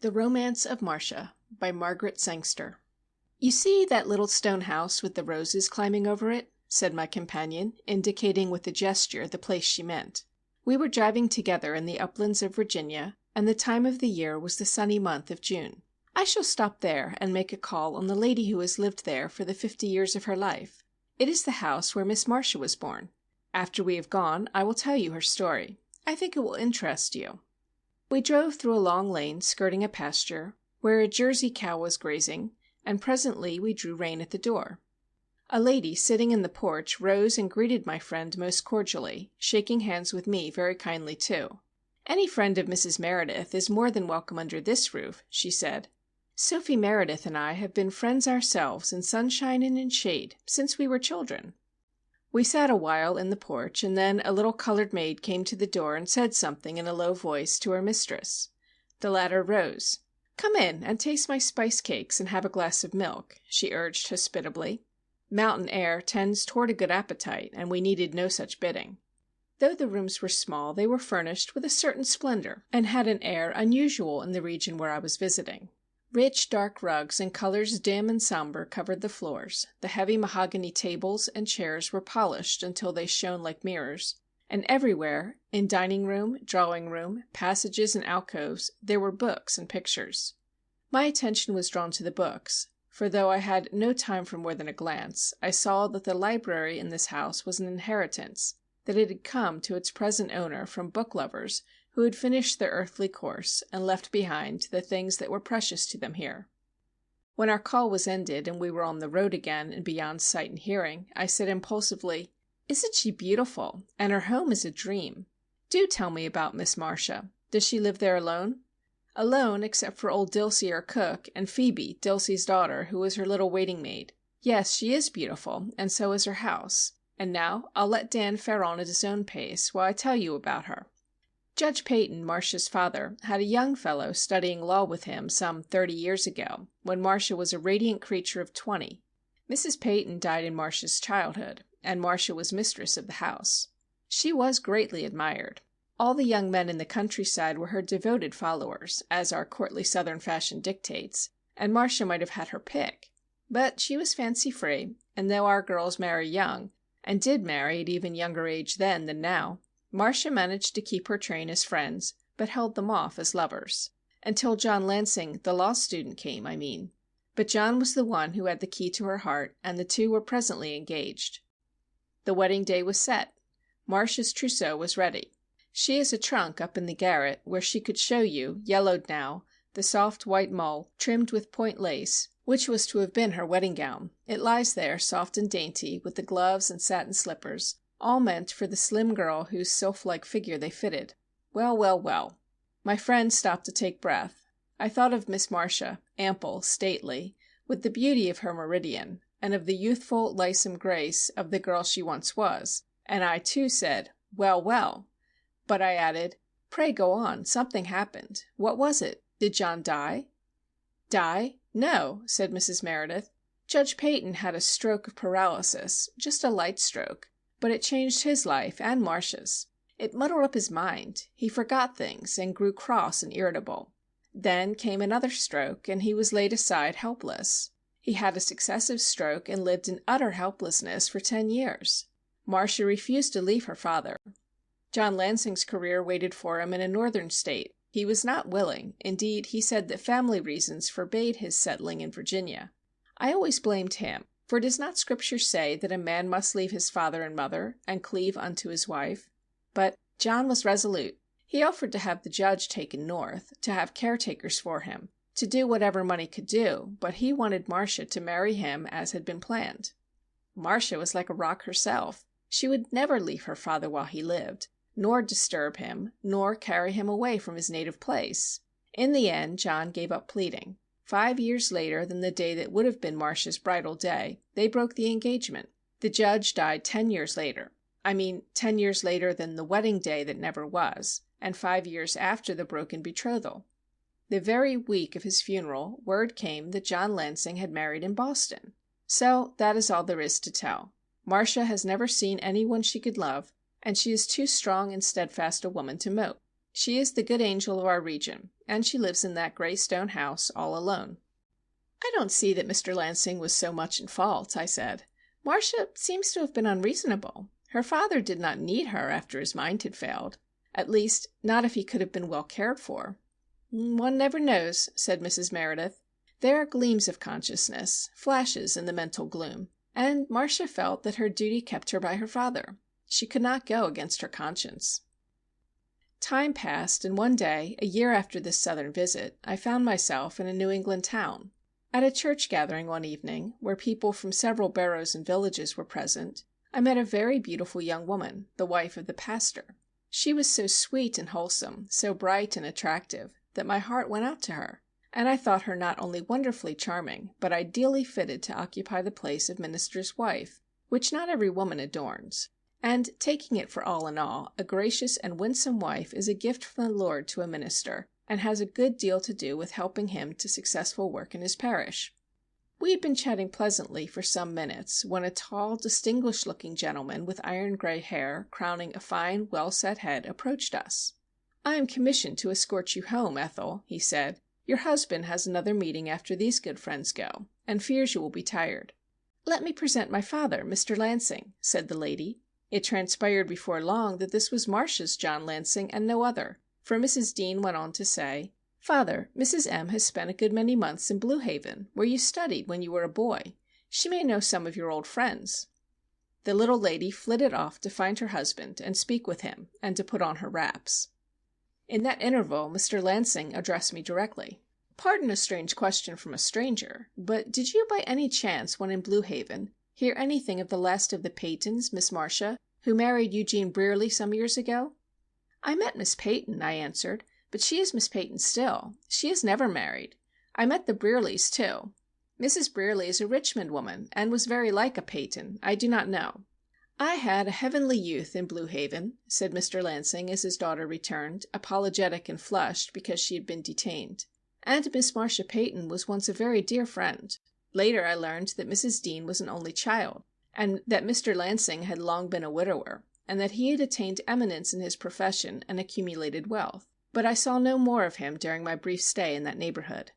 The Romance of Marcia by Margaret Sangster. "You see that little stone house with the roses climbing over it?" said my companion, indicating with a gesture the place she meant. We were driving together in the uplands of Virginia, and the time of the year was the sunny month of June. "I shall stop there and make a call on the lady who has lived there for the 50 years of her life. It is the house where Miss Marcia was born. After we have gone, I will tell you her story. I think it will interest you." We drove through a long lane skirting a pasture, where a Jersey cow was grazing, and presently we drew rein at the door. A lady sitting in the porch rose and greeted my friend most cordially, shaking hands with me very kindly too. "Any friend of Mrs. Meredith is more than welcome under this roof," she said. "Sophie Meredith and I have been friends ourselves in sunshine and in shade since we were children." We sat a while in the porch, and then a little colored maid came to the door and said something in a low voice to her mistress. The latter rose. "Come in and taste my spice cakes and have a glass of milk," she urged hospitably. Mountain air tends toward a good appetite, and we needed no such bidding. Though the rooms were small, they were furnished with a certain splendor, and had an air unusual in the region where I was visiting. Rich, dark rugs in colors dim and somber covered the floors, the heavy mahogany tables and chairs were polished until they shone like mirrors, and everywhere, in dining room, drawing room, passages and alcoves, there were books and pictures. My attention was drawn to the books, for though I had no time for more than a glance, I saw that the library in this house was an inheritance, that it had come to its present owner from book lovers who had finished their earthly course and left behind the things that were precious to them here. When our call was ended and we were on the road again and beyond sight and hearing, I said impulsively, "Isn't she beautiful? And her home is a dream. Do tell me about Miss Marcia. Does she live there alone?" "Alone, except for old Dilsey, our cook, and Phoebe, Dilsey's daughter, who is her little waiting maid. Yes, she is beautiful, and so is her house. And now I'll let Dan fare on at his own pace while I tell you about her." Judge Peyton, Marcia's father, had a young fellow studying law with him some 30 years ago, when Marcia was a radiant creature of 20. Mrs. Peyton died in Marcia's childhood, and Marcia was mistress of the house. She was greatly admired. All the young men in the countryside were her devoted followers, as our courtly Southern fashion dictates, and Marcia might have had her pick. But she was fancy-free, and though our girls marry young, and did marry at even younger age then than now, Marcia managed to keep her train as friends, but held them off as lovers. Until John Lansing, the law student, came, I mean. But John was the one who had the key to her heart, and the two were presently engaged. The wedding day was set. Marcia's trousseau was ready. She has a trunk up in the garret, where she could show you, yellowed now, the soft white mull, trimmed with point lace, which was to have been her wedding gown. It lies there, soft and dainty, with the gloves and satin slippers, all meant for the slim girl whose sylph-like figure they fitted. Well, well, well. My friend stopped to take breath. I thought of Miss Marcia, ample, stately, with the beauty of her meridian, and of the youthful, lissome grace of the girl she once was, and I too said, "Well, well." But I added, "Pray go on, something happened. What was it? Did John die?" "Die? No," said Mrs. Meredith. "Judge Peyton had a stroke of paralysis, just a light stroke. But it changed his life and Marcia's. It muddled up his mind. He forgot things and grew cross and irritable. Then came another stroke, and he was laid aside helpless. He had a successive stroke and lived in utter helplessness for 10 years. Marcia refused to leave her father. John Lansing's career waited for him in a northern state. He was not willing. Indeed, he said that family reasons forbade his settling in Virginia. I always blamed him. For does not Scripture say that a man must leave his father and mother, and cleave unto his wife? But John was resolute. He offered to have the judge taken north, to have caretakers for him, to do whatever money could do, but he wanted Marcia to marry him as had been planned. Marcia was like a rock herself. She would never leave her father while he lived, nor disturb him, nor carry him away from his native place. In the end, John gave up pleading. 5 years later than the day that would have been Marcia's bridal day, they broke the engagement. The judge died 10 years later. I mean 10 years later than the wedding day that never was, and 5 years after the broken betrothal. The very week of his funeral, word came that John Lansing had married in Boston. So that is all there is to tell. Marcia has never seen anyone she could love, and she is too strong and steadfast a woman to mope. She is the good angel of our region, and she lives in that gray stone house all alone." "I don't see that Mr. Lansing was so much in fault," I said. "Marcia seems to have been unreasonable. Her father did not need her after his mind had failed. At least, not if he could have been well cared for." "One never knows," said Mrs. Meredith. "There are gleams of consciousness, flashes in the mental gloom, and Marcia felt that her duty kept her by her father. She could not go against her conscience." Time passed, and one day, a year after this southern visit, I found myself in a New England town. At a church gathering one evening, where people from several boroughs and villages were present, I met a very beautiful young woman, the wife of the pastor. She was so sweet and wholesome, so bright and attractive, that my heart went out to her, and I thought her not only wonderfully charming, but ideally fitted to occupy the place of minister's wife, which not every woman adorns. And, taking it for all in all, a gracious and winsome wife is a gift from the Lord to a minister, and has a good deal to do with helping him to successful work in his parish. We had been chatting pleasantly for some minutes, when a tall, distinguished-looking gentleman with iron-gray hair, crowning a fine, well-set head, approached us. "I am commissioned to escort you home, Ethel," he said. "Your husband has another meeting after these good friends go, and fears you will be tired." "Let me present my father, Mr. Lansing," said the lady. It transpired before long that this was Marcia's John Lansing and no other, for Mrs. Dean went on to say, "Father, Mrs. M. has spent a good many months in Blue Haven, where you studied when you were a boy. She may know some of your old friends." The little lady flitted off to find her husband and speak with him, and to put on her wraps. In that interval Mr. Lansing addressed me directly. "Pardon a strange question from a stranger, but did you by any chance, when in Blue Haven, hear anything of the last of the Peytons, Miss Marcia, who married Eugene Brierly some years ago?" "I met Miss Peyton," I answered, "but she is Miss Peyton still. She is never married. I met the Brierlys, too. Mrs. Brierly is a Richmond woman, and was very like a Peyton. I do not know." "I had a heavenly youth in Blue Haven," said Mr. Lansing as his daughter returned, apologetic and flushed because she had been detained. "And Miss Marcia Peyton was once a very dear friend. Later I learned that Mrs. Dean was an only child, and that Mr. Lansing had long been a widower, and that he had attained eminence in his profession and accumulated wealth. But I saw no more of him during my brief stay in that neighborhood."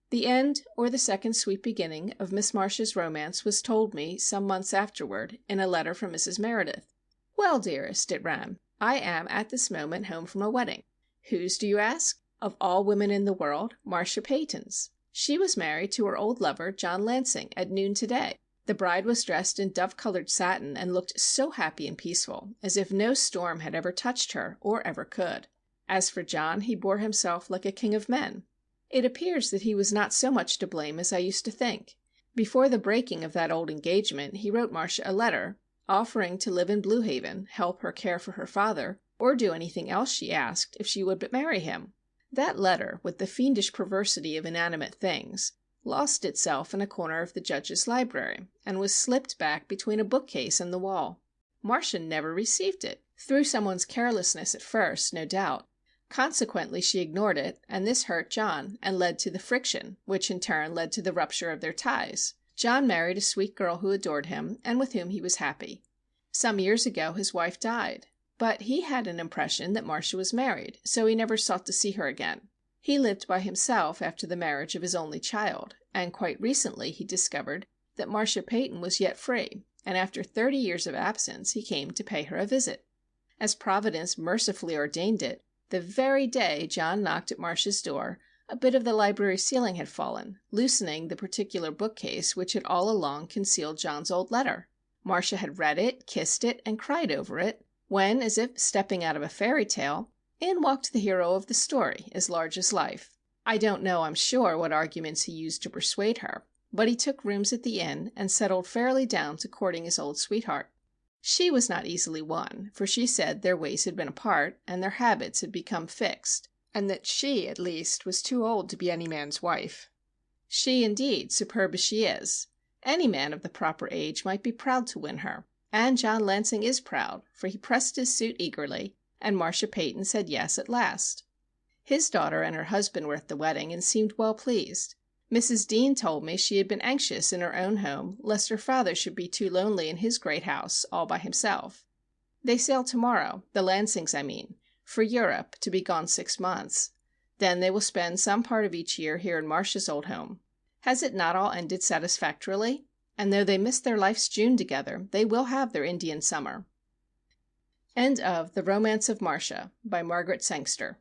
The end, or the second sweet beginning, of Miss Marcia's romance was told me, some months afterward, in a letter from Mrs. Meredith. "Well, dearest," it ran, "I am at this moment home from a wedding. Whose, do you ask? Of all women in the world, Marcia Peyton's. She was married to her old lover, John Lansing, at noon today. The bride was dressed in dove-colored satin and looked so happy and peaceful, as if no storm had ever touched her, or ever could. As for John, he bore himself like a king of men. It appears that he was not so much to blame as I used to think. Before the breaking of that old engagement, he wrote Marcia a letter, offering to live in Blue Haven, help her care for her father, or do anything else she asked, if she would but marry him. That letter, with the fiendish perversity of inanimate things, lost itself in a corner of the judge's library, and was slipped back between a bookcase and the wall. Marcia never received it, through someone's carelessness at first, no doubt. Consequently, she ignored it, and this hurt John, and led to the friction, which in turn led to the rupture of their ties. John married a sweet girl who adored him, and with whom he was happy. Some years ago his wife died. But he had an impression that Marcia was married, so he never sought to see her again. He lived by himself after the marriage of his only child, and quite recently he discovered that Marcia Peyton was yet free, and after 30 years of absence he came to pay her a visit. As Providence mercifully ordained it, the very day John knocked at Marcia's door, a bit of the library ceiling had fallen, loosening the particular bookcase which had all along concealed John's old letter. Marcia had read it, kissed it, and cried over it, when, as if stepping out of a fairy tale, in walked the hero of the story, as large as life. I don't know, I'm sure, what arguments he used to persuade her, but he took rooms at the inn, and settled fairly down to courting his old sweetheart. She was not easily won, for she said their ways had been apart, and their habits had become fixed, and that she, at least, was too old to be any man's wife. She, indeed, superb as she is. Any man of the proper age might be proud to win her. And John Lansing is proud, for he pressed his suit eagerly, and Marcia Peyton said yes at last. His daughter and her husband were at the wedding, and seemed well pleased. Mrs. Dean told me she had been anxious in her own home, lest her father should be too lonely in his great house, all by himself. They sail tomorrow, the Lansings I mean, for Europe, to be gone 6 months. Then they will spend some part of each year here in Marcia's old home. Has it not all ended satisfactorily? And though they miss their life's June together, they will have their Indian summer. End of The Romance of Marcia, by Margaret Sangster.